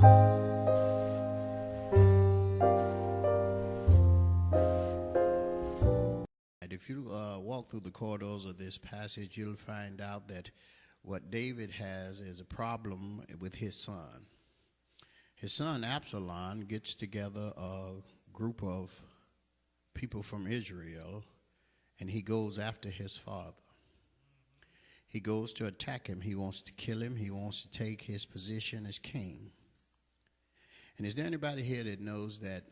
And if you walk through the corridors of this passage, you'll find out that what David has is a problem with his son. His son Absalom gets together a group of people from Israel, and he goes after his father. He goes to attack him. He wants to kill him. He wants to take his position as king. And is there anybody here that knows that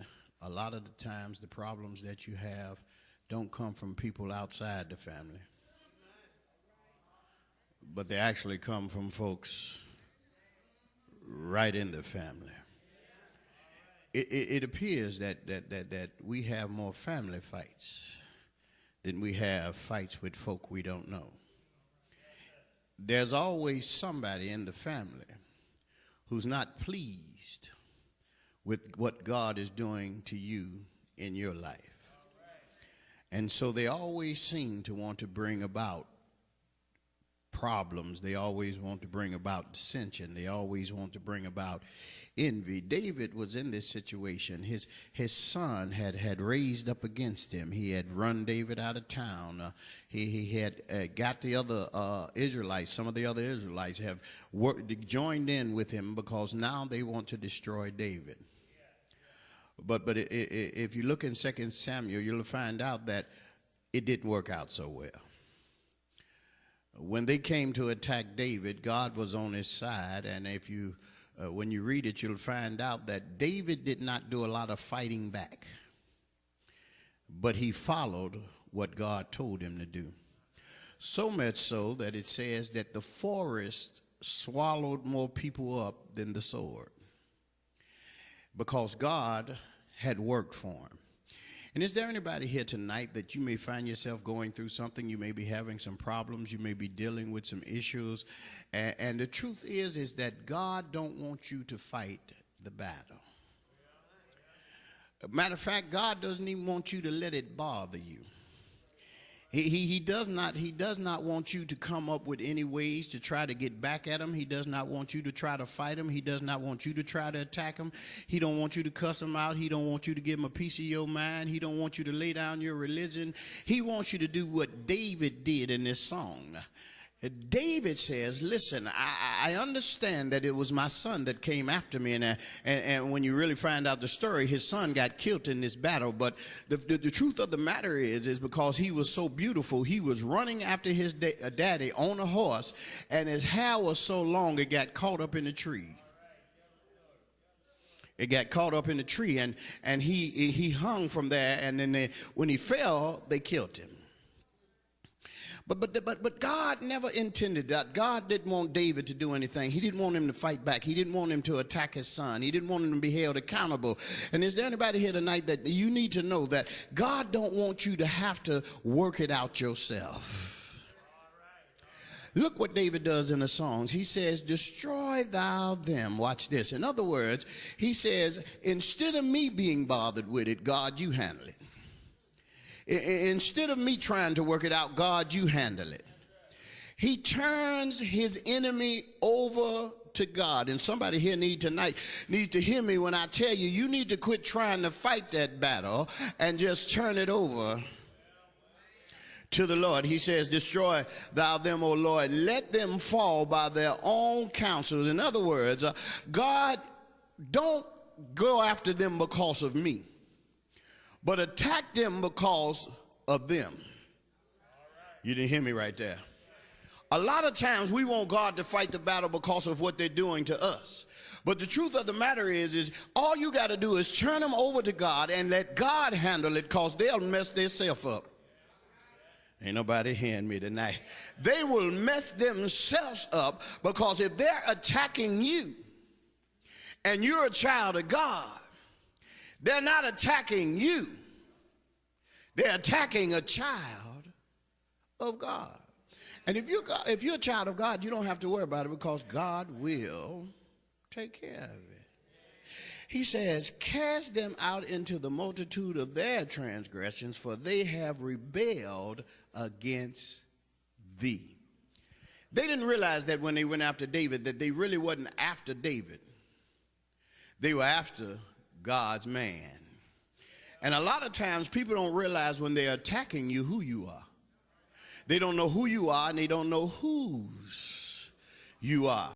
a lot of the times the problems that you have don't come from people outside the family, but they actually come from folks right in the family? It appears that we have more family fights than we have fights with folk we don't know. There's always somebody in the family who's not pleased with what God is doing to you in your life. And so they always seem to want to bring about problems. They always want to bring about dissension. They always want to bring about envy. David was in this situation. His son had raised up against him. He had run David out of town. He had got the other Israelites. Some of the other Israelites have joined in with him because now they want to destroy David. But if you look in 2 Samuel, you'll find out that it didn't work out so well. When they came to attack David, God was on his side, and if you when you read it, you'll find out that David did not do a lot of fighting back, but he followed what God told him to do. So much so that it says that the forest swallowed more people up than the sword, because God had worked for him. And is there anybody here tonight that you may find yourself going through something? You may be having some problems. You may be dealing with some issues. And the truth is that God don't want you to fight the battle. Matter of fact, God doesn't even want you to let it bother you. He does not want you to come up with any ways to try to get back at him. He does not want you to try to fight him. He does not want you to try to attack him. He don't want you to cuss him out. He don't want you to give him a piece of your mind. He don't want you to lay down your religion. He wants you to do what David did in this song. David says, listen, I understand that it was my son that came after me, and when you really find out the story, his son got killed in this battle. But the truth of the matter is because he was so beautiful, he was running after his daddy on a horse, and his hair was so long it got caught up in a tree. It got caught up in the tree, and he hung from there, and then when he fell, they killed him. But God never intended that. God didn't want David to do anything. He didn't want him to fight back. He didn't want him to attack his son. He didn't want him to be held accountable. And is there anybody here tonight that you need to know that God don't want you to have to work it out yourself? Look what David does in the songs. He says, destroy thou them. Watch this. In other words, he says, instead of me being bothered with it, God, you handle it. Instead of me trying to work it out, God, you handle it. He turns his enemy over to God. And somebody here tonight needs to hear me when I tell you, you need to quit trying to fight that battle and just turn it over to the Lord. He says, destroy thou them, O Lord. Let them fall by their own counsels. In other words, God, don't go after them because of me, but attack them because of them. You didn't hear me right there. A lot of times we want God to fight the battle because of what they're doing to us. But the truth of the matter is all you got to do is turn them over to God and let God handle it, because they'll mess themselves up. Ain't nobody hearing me tonight. They will mess themselves up, because if they're attacking you and you're a child of God, they're not attacking you. They're attacking a child of God. And if you're a child of God, you don't have to worry about it, because God will take care of it. He says, cast them out into the multitude of their transgressions, for they have rebelled against thee. They didn't realize that when they went after David, that they really wasn't after David. They were after God's man. And a lot of times people don't realize when they're attacking you who you are. They don't know who you are, and they don't know whose you are.